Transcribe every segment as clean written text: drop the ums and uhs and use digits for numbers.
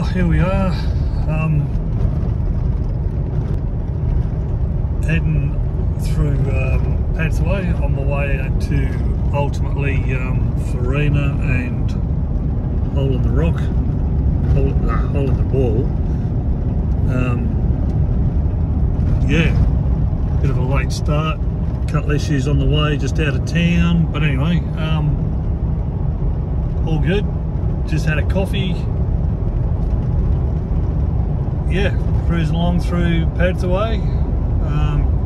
Well, here we are, heading through Padthaway on my way to ultimately Farina and Hole in the Rock, Hole in the Wall. Yeah, bit of a late start, couple issues on the way, just out of town, but anyway, all good. Just had a coffee. Yeah, cruising along through Padthaway.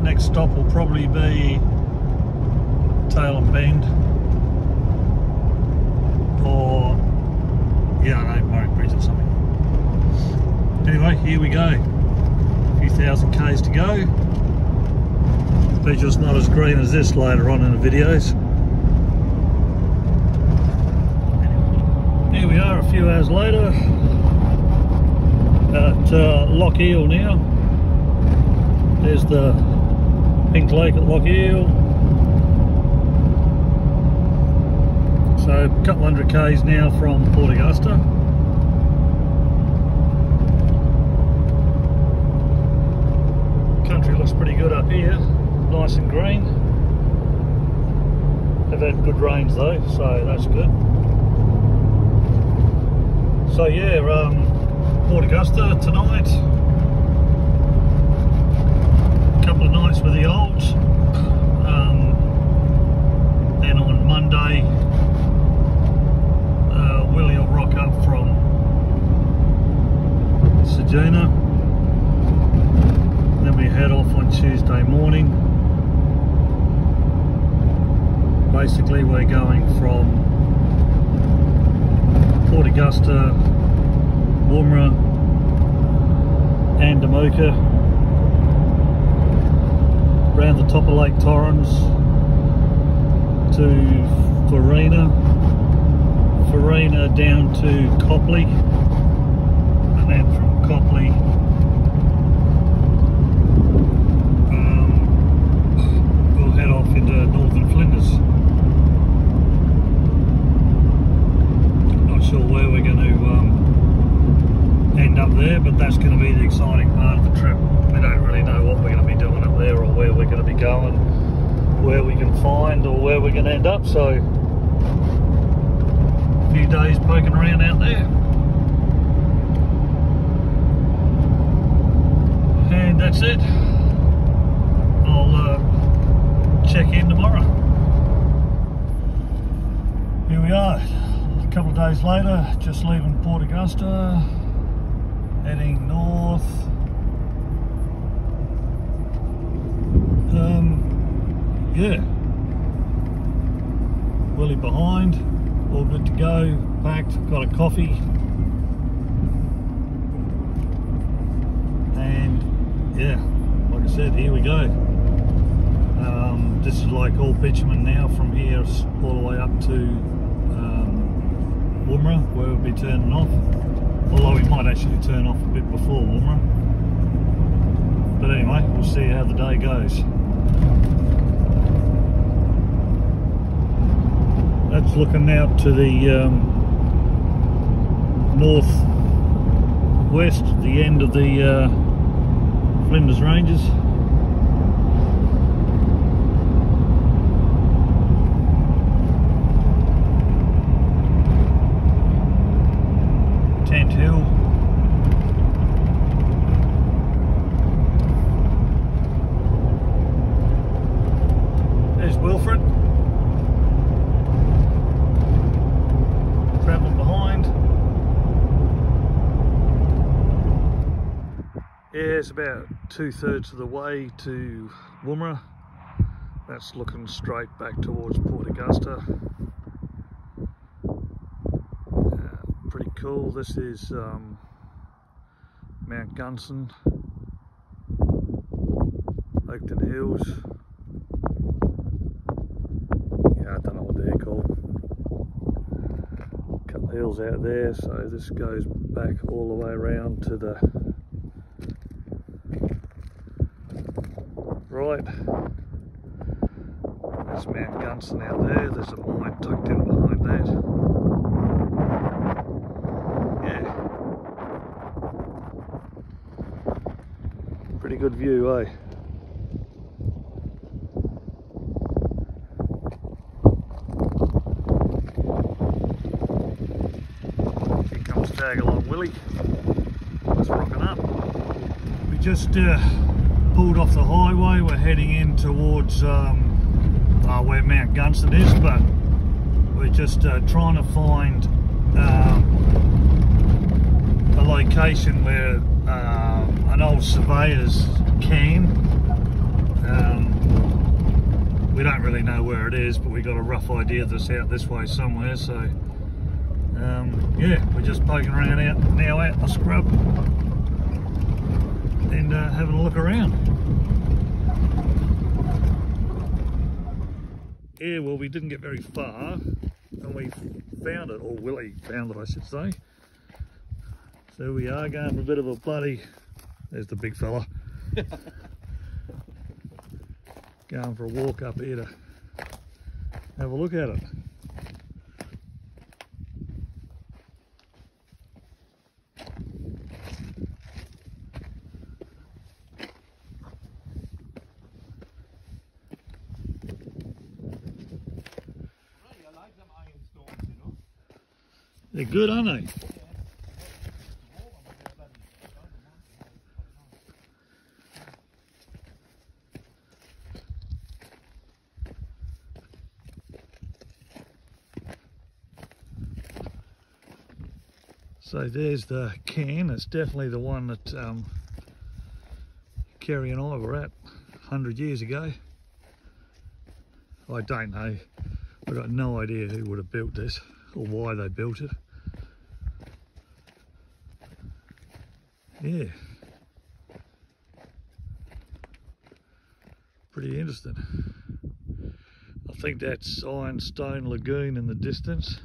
Next stop will probably be Tailem Bend, or yeah, I don't know, Murray Bridge or something. Anyway, here we go. A few thousand k's to go. Bet it's not as green as this later on in the videos. Here we are, a few hours later at Loch Eel now. There's the Pink Lake at Loch Eel. So a couple hundred k's now from Port Augusta. Country looks pretty good up here, nice and green. They've had good rains though, so that's good. So yeah, Port Augusta tonight. A couple of nights with the olds. Then on Monday, Willie will rock up from Ceduna. Then we head off on Tuesday morning. Basically, we're going from Port Augusta, Woomera and Damuka, around the top of Lake Torrens to Farina down to Copley, and then from Copley we'll head off into northern Flinders. Not sure where we're going to end up there, but that's going to be the exciting part of the trip. We don't really know what we're going to be doing up there, or where we're going to be going, where we can find, or where we're going to end up. So a few days poking around out there, and that's it. I'll check in tomorrow. Here we are, a couple of days later, just leaving Port Augusta, heading north. Yeah, Willie behind, all good to go, packed, got a coffee, and yeah, like I said, here we go. This is like all bitumen now from here all the way up to Woomera, where we'll be turning off, although we might actually turn off a bit before Woomera. But anyway, we'll see how the day goes. That's looking out to the northwest, the end of the Flinders Ranges. Tent Hill. There's Wilfred, travelling behind. Yeah, it's about 2/3 of the way to Woomera. That's looking straight back towards Port Augusta. Pretty cool. This is Mount Gunson, Oakton Hills. Yeah, I don't know what they're called. A couple of hills out there, so this goes back all the way around to the right. There's Mount Gunson out there, there's a mine tucked in behind that. Yeah, good view, eh? Here comes Tag Along Willie. It's rocking up. We just pulled off the highway. We're heading in towards where Mount Gunson is, but we're just trying to find a location where an old surveyor's cairn. We don't really know where it is, but we got a rough idea that it's out this way somewhere. So yeah, we're just poking around out the scrub and having a look around. Yeah, well, we didn't get very far and we found it, or Willie found it I should say. So we are going for a bit of a bloody, there's the big fella. Going for a walk up here to have a look at it. They're good, aren't they? So there's the cairn. It's definitely the one that Kerry and I were at 100 years ago. I don't know. I've got no idea who would have built this or why they built it. Yeah. Pretty interesting. I think that's Ironstone Lagoon in the distance.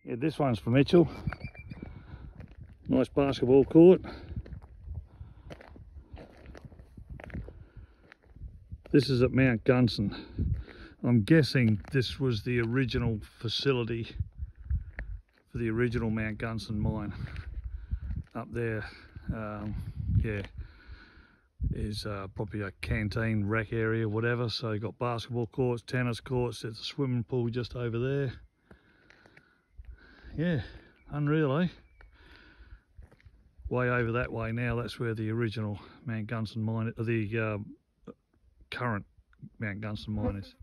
Yeah, this one's for Mitchell. Nice basketball court. This is at Mount Gunson. I'm guessing this was the original facility for the original Mount Gunson mine. Up there, yeah, is probably a canteen, rec area, whatever. So you got basketball courts, tennis courts, there's a swimming pool just over there. Yeah, unreal, eh? Way over that way now, that's where the original Mount Gunson mine, the current Mount Gunson mine is.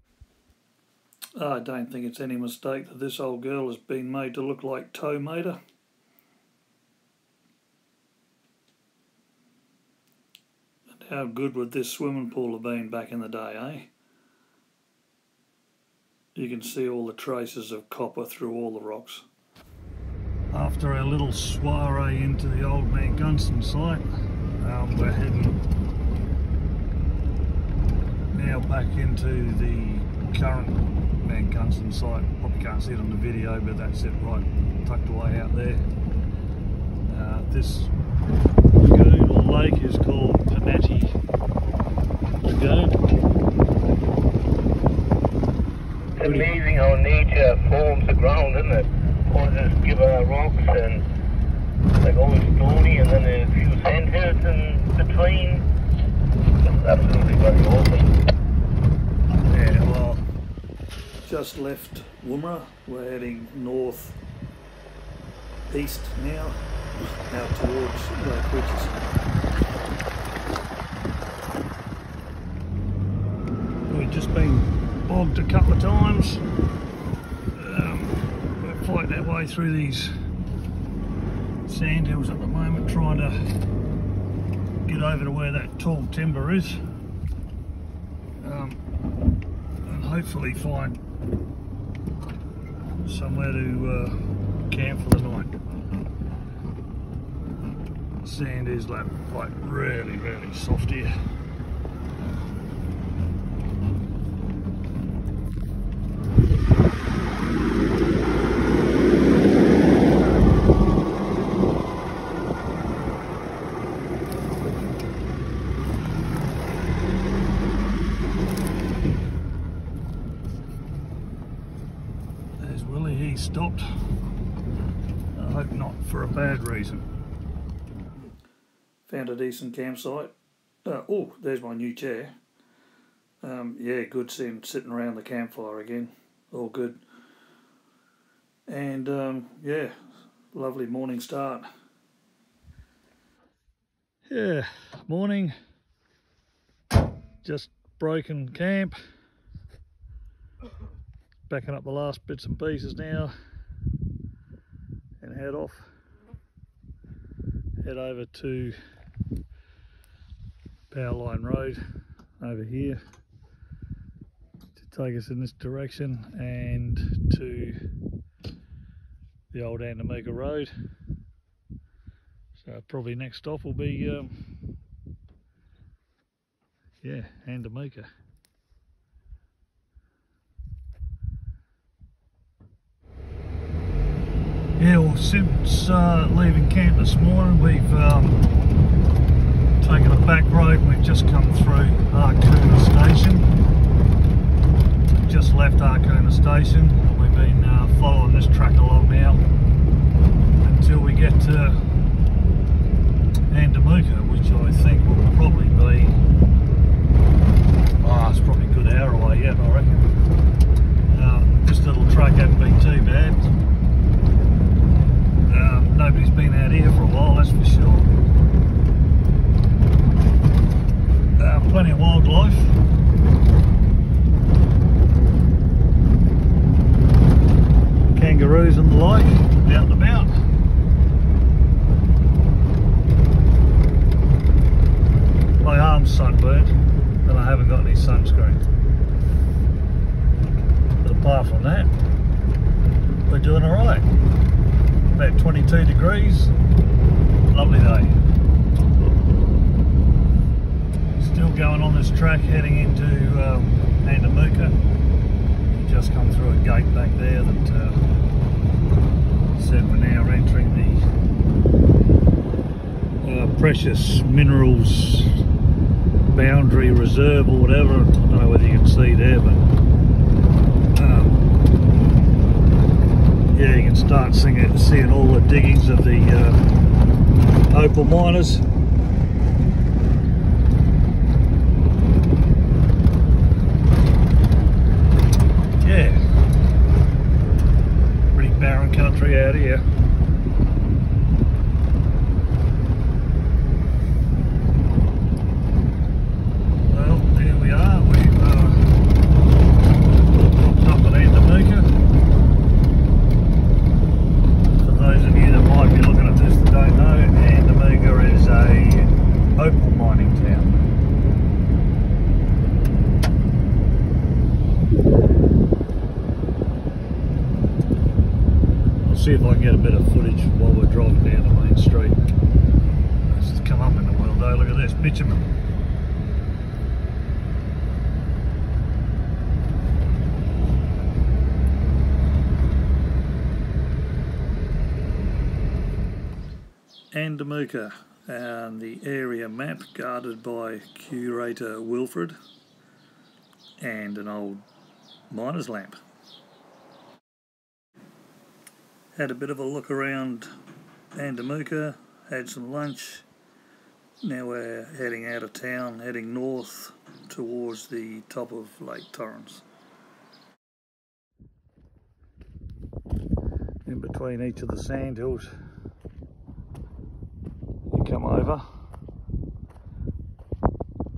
I don't think it's any mistake that this old girl has been made to look like Tow Mater. And how good would this swimming pool have been back in the day, eh? You can see all the traces of copper through all the rocks. After our little soiree into the old Mount Gunson site, we're heading now back into the current Mount Gunson site. Probably can't see it on the video, but that's it, right tucked away out there. This lagoon or lake is called Panati Lagoon. It's amazing how nature forms the ground, isn't it? Or just give rocks and like always stony and then a few sand hills in between. It's absolutely very awesome. Yeah, well, just left Woomera. We're heading north east now, out towards Lake Witches. We've just been bogged a couple of times. Fighting our way through these sand hills at the moment, trying to get over to where that tall timber is, and hopefully find somewhere to camp for the night. The sand is like really soft here. I hope not for a bad reason. Found a decent campsite. Oh, there's my new chair. Yeah, good seeing sitting around the campfire again. All good. And yeah, lovely morning start. Yeah, morning. Just broken camp. Backing up the last bits and pieces now. And head off. Head over to Powerline Road over here to take us in this direction, and to the old Andamooka Road. So probably next stop will be yeah, Andamooka. Yeah, well, since leaving camp this morning, we've taken a back road and we've just come through Arkuna Station. We've just left Arkuna Station. We've been following this track along now until we get to Andamooka, which I think will probably be, it's probably a good hour away yet, I reckon. This little track hasn't been too bad. Nobody's been out here for a while, that's for sure. Plenty of wildlife. Kangaroos and the like, out and about. My arm's sunburned and I haven't got any sunscreen. But apart from that, we're doing alright. About 22 degrees, lovely day. Still going on this track heading into Andamooka. Just come through a gate back there that said we're now entering the Precious Minerals Boundary Reserve or whatever. I don't know whether you can see there, but yeah, you can start seeing all the diggings of the opal miners. Yeah, pretty barren country out here. Well, here we are. We've popped up at Andamooka. Those of you that might be looking at this that don't know, Andamooka is a opal mining town. I'll see if I can get a bit of footage while we're driving down the main street. It's come up in the world though, look at this, bitumen. Andamooka, and the area map guarded by curator Wilfred, and an old miner's lamp. Had a bit of a look around Andamooka, had some lunch. Now we're heading out of town, heading north towards the top of Lake Torrens. In between each of the sand hills you come over,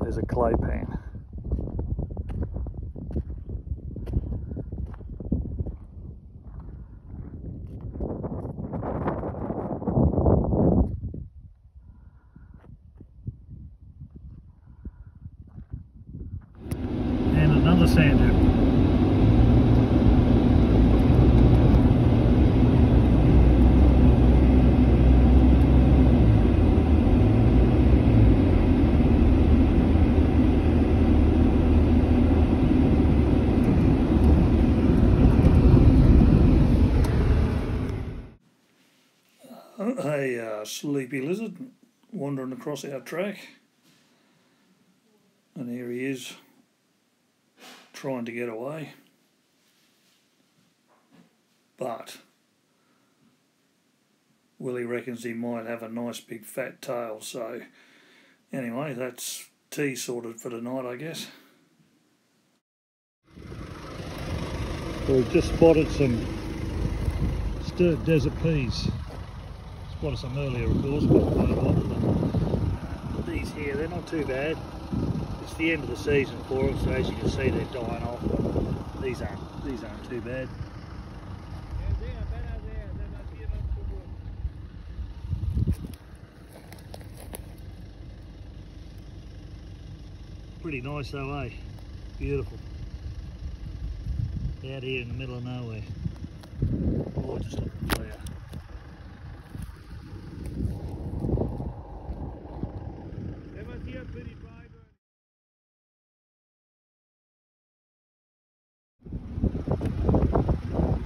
there's a clay pan. And another sand hill. A sleepy lizard wandering across our track, and here he is trying to get away, but Willie reckons he might have a nice big fat tail. So anyway, that's tea sorted for tonight, I guess. We've just spotted some stirred desert peas. Spotted some earlier, of course, but these here, they're not too bad. It's the end of the season for them, so as you can see, they're dying off. But these aren't too bad. Pretty nice though, eh? Beautiful. Out here in the middle of nowhere. Gorgeous looking flower.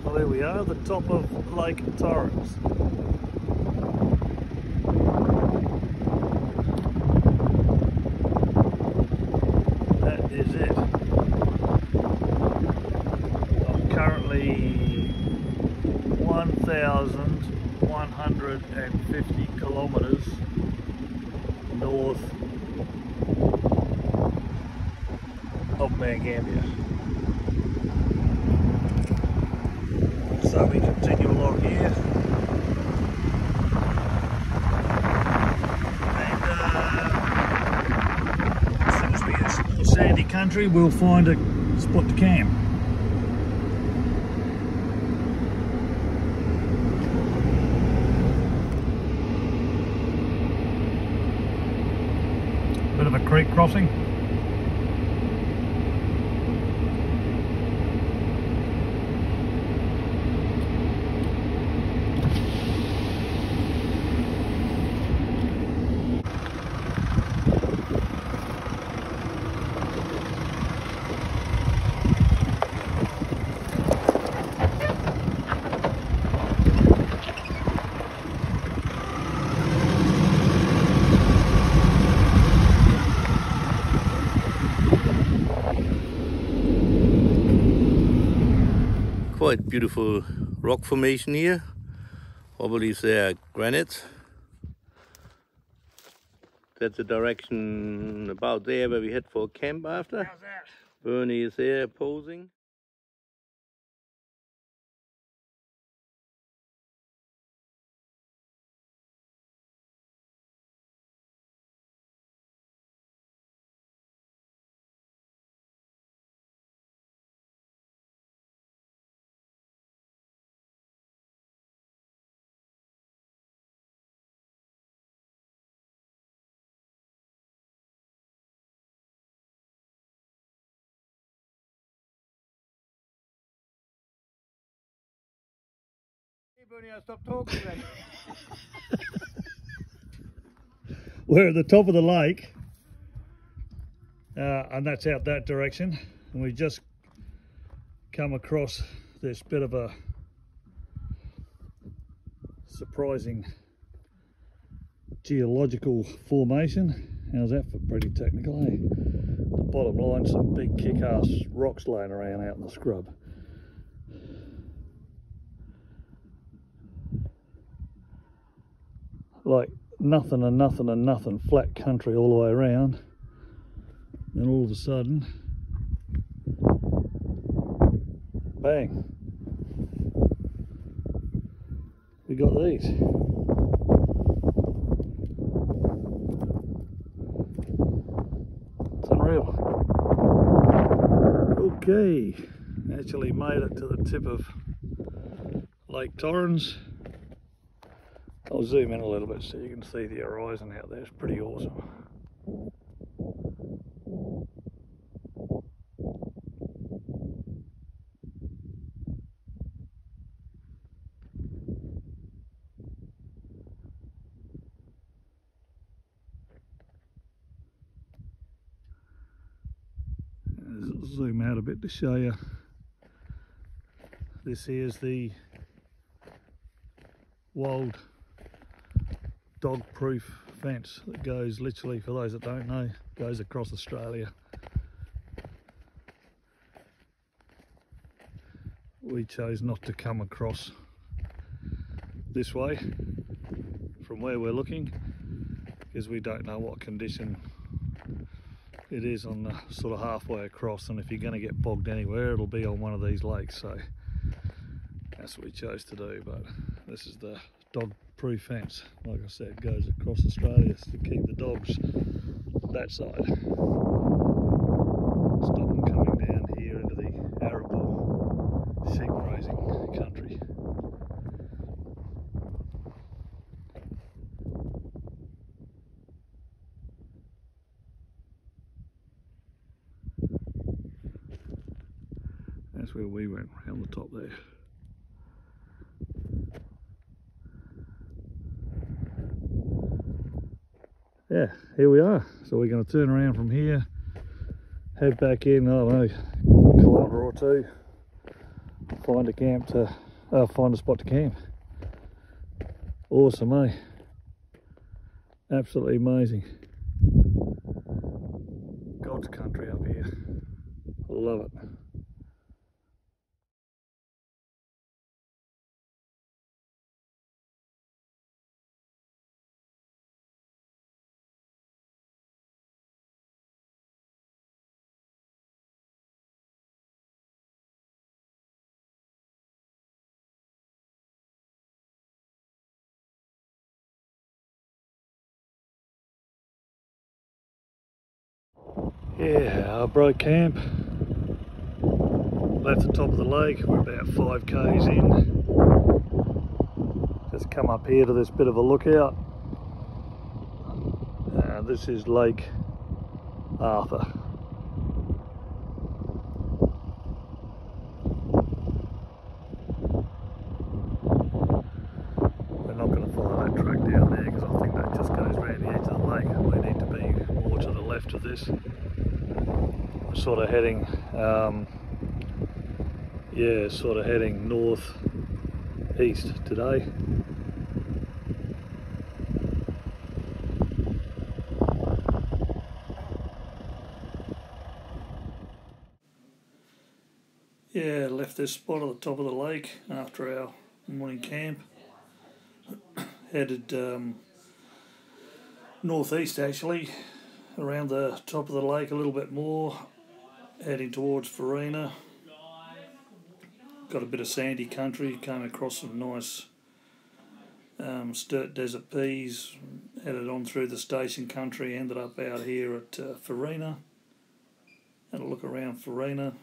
Well, there we are, the top of Lake Torrens. That is it. I'm currently 1,150 kilometres north of Mount Gambier. So we continue along here, and as soon as we hit some more sandy country, we'll find a spot to camp. Bit of a creek crossing. Quite beautiful rock formation here. I believe they are granite. That's the direction about there where we head for camp after. How's that? Bernie is there posing. Hey Bernie, I'll stop talking then. We're at the top of the lake, and that's out that direction, and we just come across this bit of a surprising geological formation. How's that for pretty technical, eh? The bottom line, some big kick-ass rocks laying around out in the scrub. Like nothing and nothing and nothing, flat country all the way around. Then all of a sudden, bang, we got these. It's unreal. Okay, actually made it to the tip of Lake Torrens. I'll zoom in a little bit so you can see the horizon out there. It's pretty awesome. Zoom out a bit to show you. This here's the wild dog-proof fence that goes literally, for those that don't know, goes across Australia. We chose not to come across this way from where we're looking, because we don't know what condition it is on the sort of halfway across, and if you're going to get bogged anywhere, it'll be on one of these lakes. So that's what we chose to do. But this is the dog-proof fence. Like I said, it goes across Australia to keep the dogs that side. Stop them coming down here into the arable sheep grazing country. That's where we went, around the top there. Yeah, here we are. So we're going to turn around from here, head back in, I don't know, a kilometre or two, find a camp to, find a spot to camp. Awesome, eh? Absolutely amazing. God's country up here. Love it. Yeah, our broke camp, left the top of the lake, we're about 5 k's in. Just come up here to this bit of a lookout. This is Lake Arthur. We're not going to follow that track down there because I think that just goes around the edge of the lake. We need to be more to the left of this. We're sort of heading, north east today. Yeah, left this spot at the top of the lake after our morning camp. Headed northeast actually, around the top of the lake a little bit more, heading towards Farina. Got a bit of sandy country, came across some nice Sturt Desert peas, headed on through the station country, ended up out here at Farina. Had a look around Farina,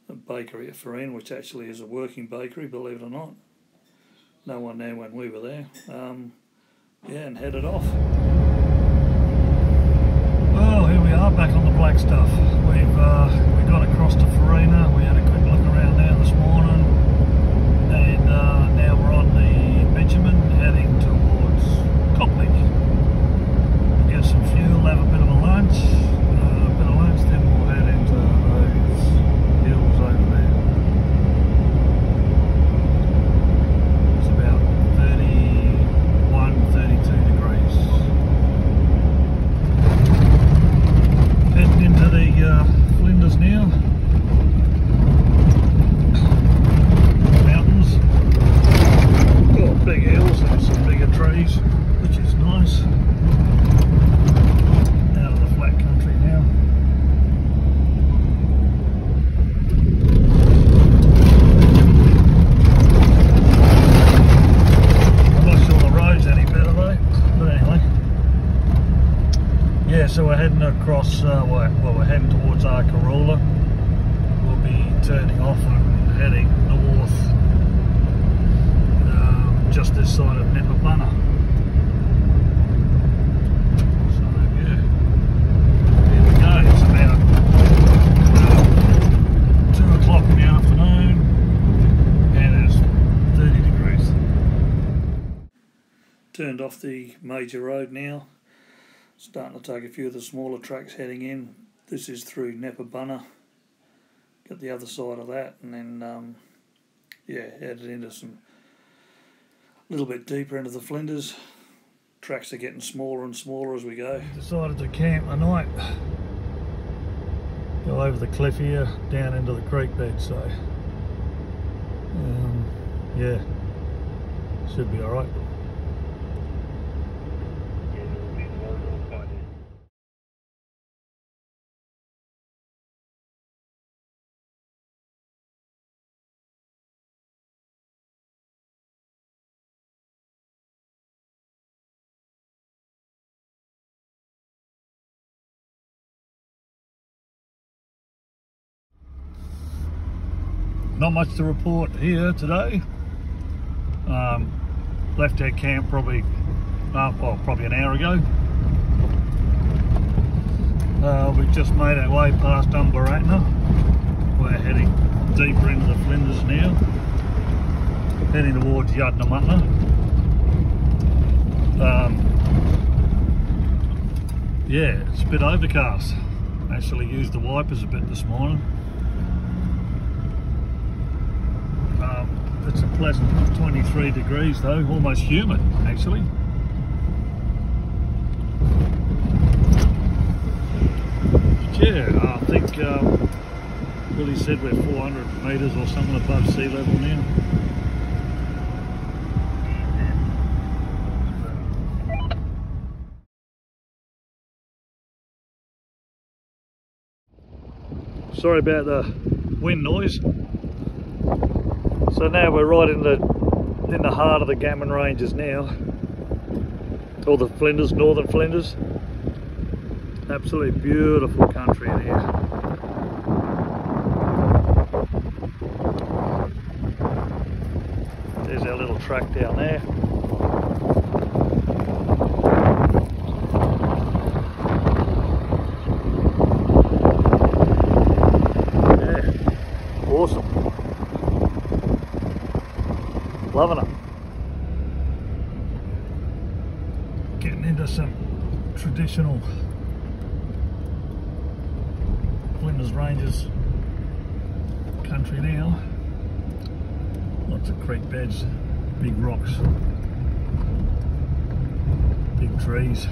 a bakery at Farina, which actually is a working bakery, believe it or not. No one there when we were there. Yeah, and headed off. Well, here we are back on the black stuff. We got across to Farina. We had a quick look around there this morning, and now we're on the bitumen heading towards Copley. Get some fuel, have a bit of a lunch, then we'll head into those hills over there. It's about 31, 32 degrees. Heading into the Flinders now. Mountains. Got big hills and some bigger trees, which is nice. Out of the flat country now. I'm not sure the road's any better though, but anyway. Yeah, so we're heading across, we're heading towards Arkaroola. We'll be turning off and heading north, just this side of Neperbunna. So yeah, here we go. It's about 2 o'clock in the afternoon and it's 30 degrees. Turned off the major road now. Starting to take a few of the smaller tracks heading in. This is through Neperbunna. Got the other side of that, and then yeah, headed into some a little bit deeper into the Flinders. Tracks are getting smaller and smaller as we go. Decided to camp the night. Go over the cliff here, down into the creek bed. So yeah, should be all right. not much to report here today. Left our camp probably an hour ago. We've just made our way past Umbaratna. We're heading deeper into the Flinders now, heading towards Yadnamatna. Yeah, it's a bit overcast. Actually used the wipers a bit this morning. It's a pleasant 23 degrees though, almost humid actually. But yeah, I think Willie said we're 400 metres or something above sea level now. Sorry about the wind noise. So now we're right in the heart of the Gammon Ranges now, or the Flinders, northern Flinders. Absolutely beautiful country in here. There's our little track down there. Yeah, awesome. Loving it. Getting into some traditional Flinders Ranges country now. Lots of creek beds, big rocks, big trees.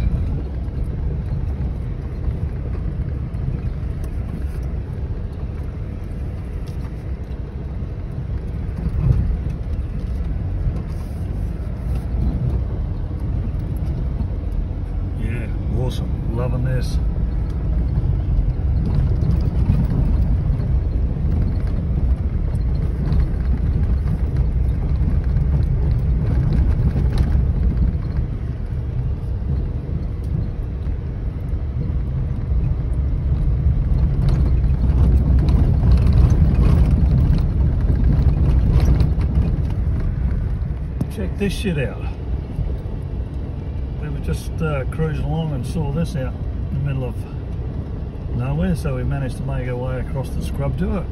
Awesome, loving this. Check this shit out. Just cruising along and saw this out in the middle of nowhere, so we managed to make our way across the scrub to it.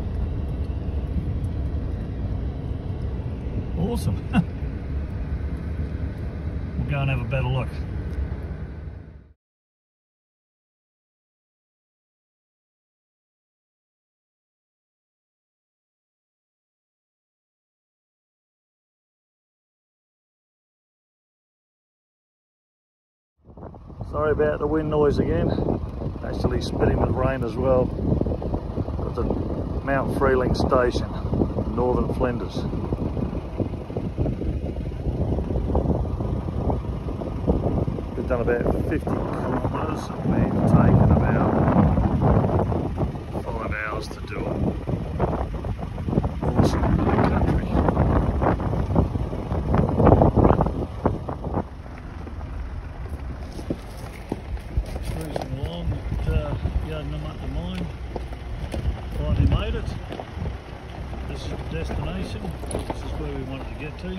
Awesome. We'll go and have a better look. Sorry about the wind noise again. Actually spitting with rain as well. At the Mount Freeling station, northern Flinders. We've done about 50 kilometres and we've taken about 5 hours to do it. Awesome, big country. Yadnamatna mine. Finally made it. This is the destination. This is where we wanted to get to.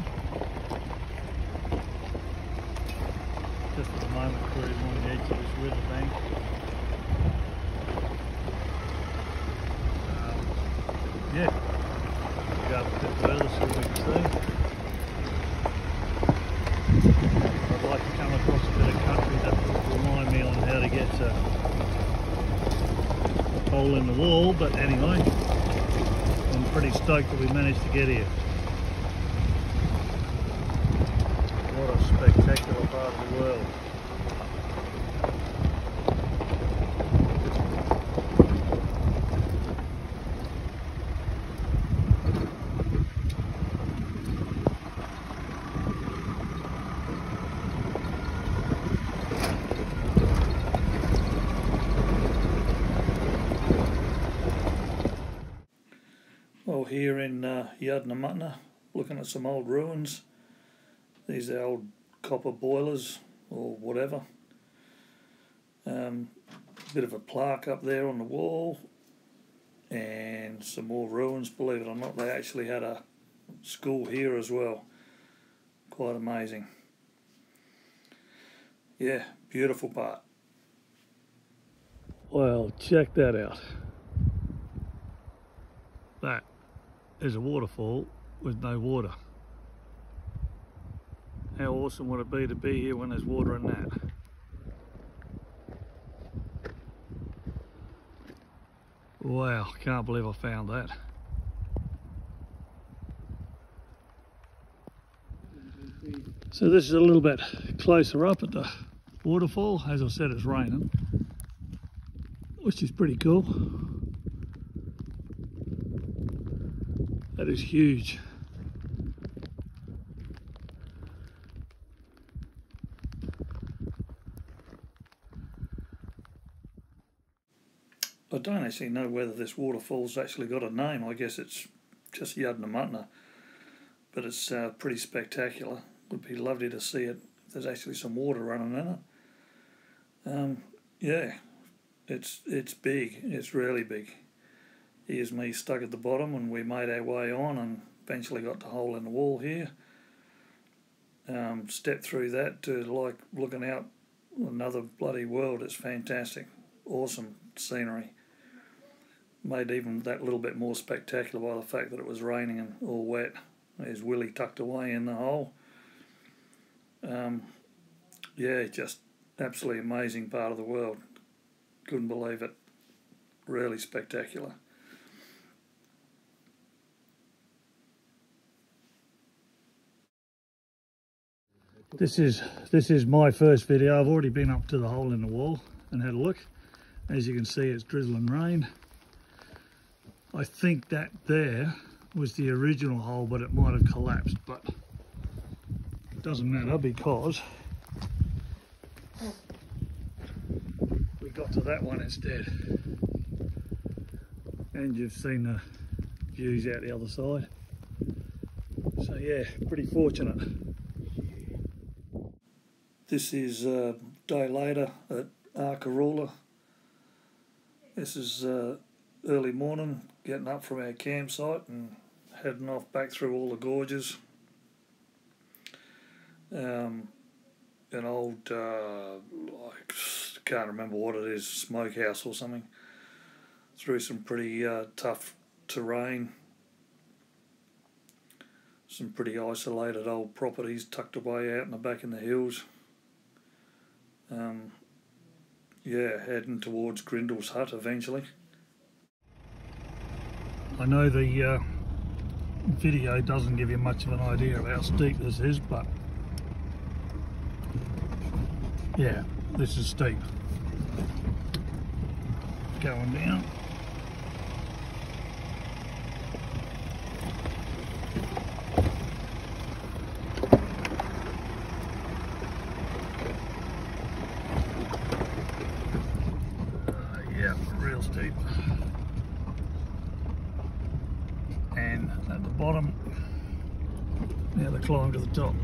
Just at the moment cruising on the edge of this riverbank. Yeah, we'll go up a bit further so we can see. I'd like to come across a bit of country that will remind me on how to get to hole in the wall, but anyway, I'm pretty stoked that we managed to get here. What a spectacular part of the world. Well, here in Yadnamatna, looking at some old ruins. These are old copper boilers or whatever. Bit of a plaque up there on the wall. and some more ruins. Believe it or not, they actually had a school here as well. Quite amazing. Yeah, beautiful part. Well, check that out. That is a waterfall with no water. How awesome would it be to be here when there's water in that? Wow, can't believe I found that. So this is a little bit closer up at the waterfall. As I said, it's raining, which is pretty cool. That is huge. I don't actually know whether this waterfall's actually got a name. I guess it's just Yadnamatna, but it's pretty spectacular. Would be lovely to see it. There's actually some water running in it. Yeah, it's big. It's really big. Here's me stuck at the bottom, and we made our way on and eventually got the hole in the wall here. Stepped through that to like looking out another bloody world. It's fantastic. Awesome scenery. Made even that little bit more spectacular by the fact that it was raining and all wet. There's Willie tucked away in the hole. Yeah, just absolutely amazing part of the world. Couldn't believe it. Really spectacular. This is my first video. I've already been up to the hole in the wall and had a look. As you can see, it's drizzling rain. I think that there was the original hole, but it might have collapsed, but it doesn't matter because we got to that one instead. And you've seen the views out the other side. So yeah, pretty fortunate. This is a day later at Arkaroola. This is early morning, getting up from our campsite and heading off back through all the gorges. An old, like, can't remember what it is, smokehouse or something. Through some pretty tough terrain. Some pretty isolated old properties tucked away out in the back in the hills. Yeah, heading towards Grindle's hut eventually. I know the video doesn't give you much of an idea of how steep this is, but yeah, this is steep. Going down. Yeah, real steep. And at the bottom, now the climb to the top.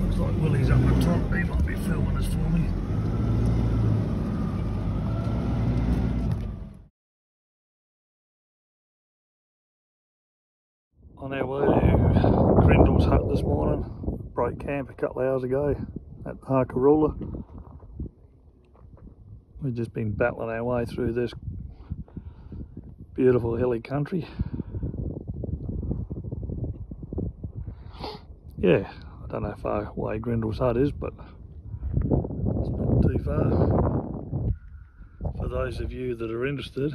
Looks like Willie's up the top, he might be filming this for me. On our way to Grindle's hut this morning. Broke camp a couple of hours ago at Arkaroola. We've just been battling our way through this beautiful hilly country. Yeah, I don't know how far away Grindle's hut is, but it's not too far. For those of you that are interested,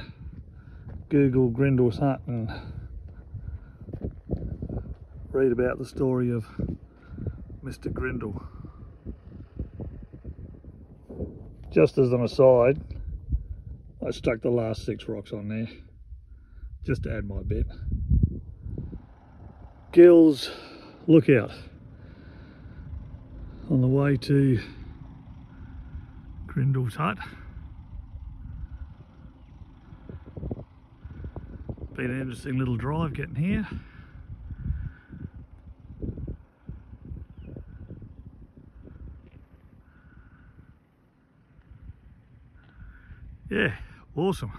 Google Grindle's hut and read about the story of Mr. Grindle. Just as an aside, I stuck the last 6 rocks on there just to add my bit. Gills Lookout on the way to Grindle's hut. Been an interesting little drive getting here. Yeah, awesome.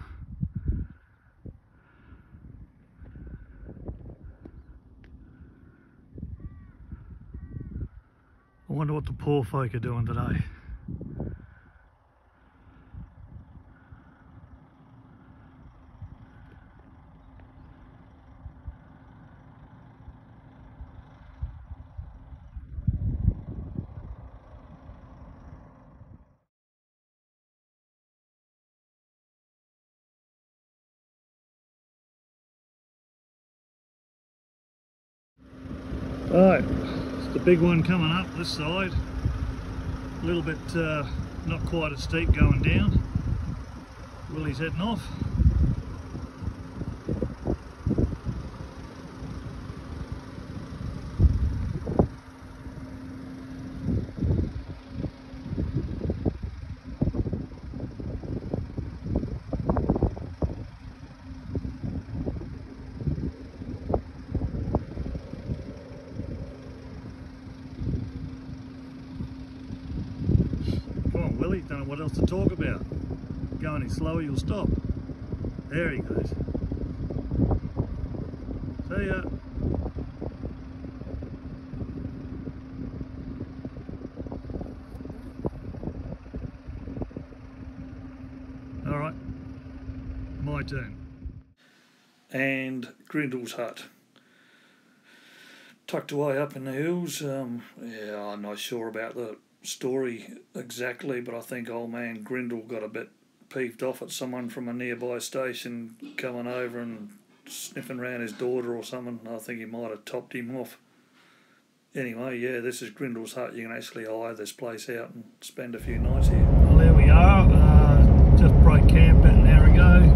I wonder what the poor folk are doing today. Right, it's the big one coming up this side. A little bit not quite as steep going down. Willie's heading off. Come on, Willie, don't know what else to talk about. Go any slower, you'll stop. There he goes. See ya. Alright, my turn. And Grindle's hut. Tucked away up in the hills. Yeah, I'm not sure about the story exactly, but I think old man Grindle got a bit peeved off at someone from a nearby station coming over and sniffing around his daughter or something. I think he might have topped him off. Anyway, yeah, this is Grindle's hut. You can actually hire this place out and spend a few nights here. Well, there we are. Just broke camp about an hour ago.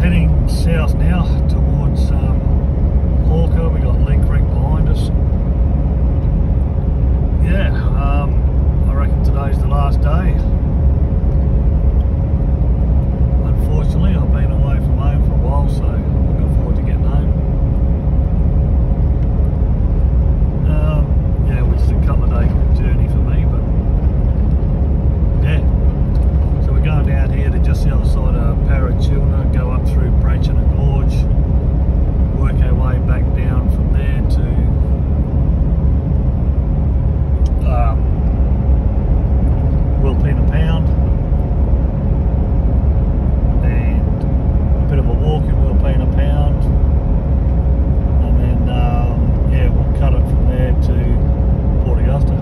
Heading south now towards Hawker. We got Lee Creek behind us. Yeah, I reckon today's the last day. Unfortunately, I've been away from home for a while, so looking forward to getting home. Yeah, which is a couple of day journey for me, but yeah. So we're going down here to just the other side of Parachilna, go up through Bratchina Gorge, work our way back down from there to Wilpena Pound, and a bit of a walk in Wilpena Pound, and then yeah, we'll cut it from there to Port Augusta.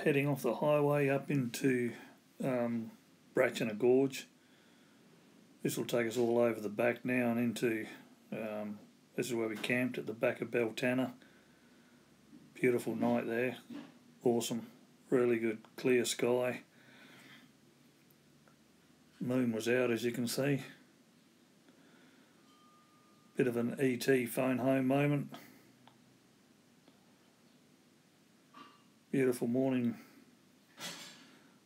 Heading off the highway up into Bratchina Gorge. This will take us all over the back now and into this is where we camped at the back of Beltana. Beautiful night there, awesome, really good clear sky. Moon was out, as you can see. Bit of an ET phone home moment. Beautiful morning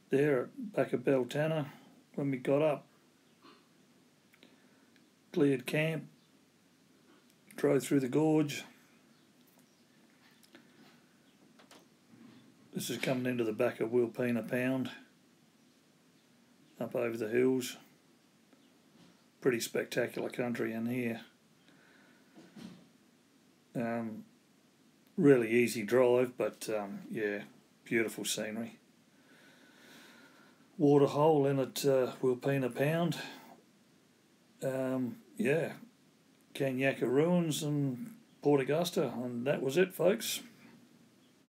there at back of Beltana when we got up. Cleared camp, drove through the gorge. This is coming into the back of Wilpena Pound, up over the hills. Pretty spectacular country in here. Really easy drive, but yeah, beautiful scenery. Waterhole in at Wilpena Pound. Yeah, Kanyaka Ruins and Port Augusta, and that was it, folks.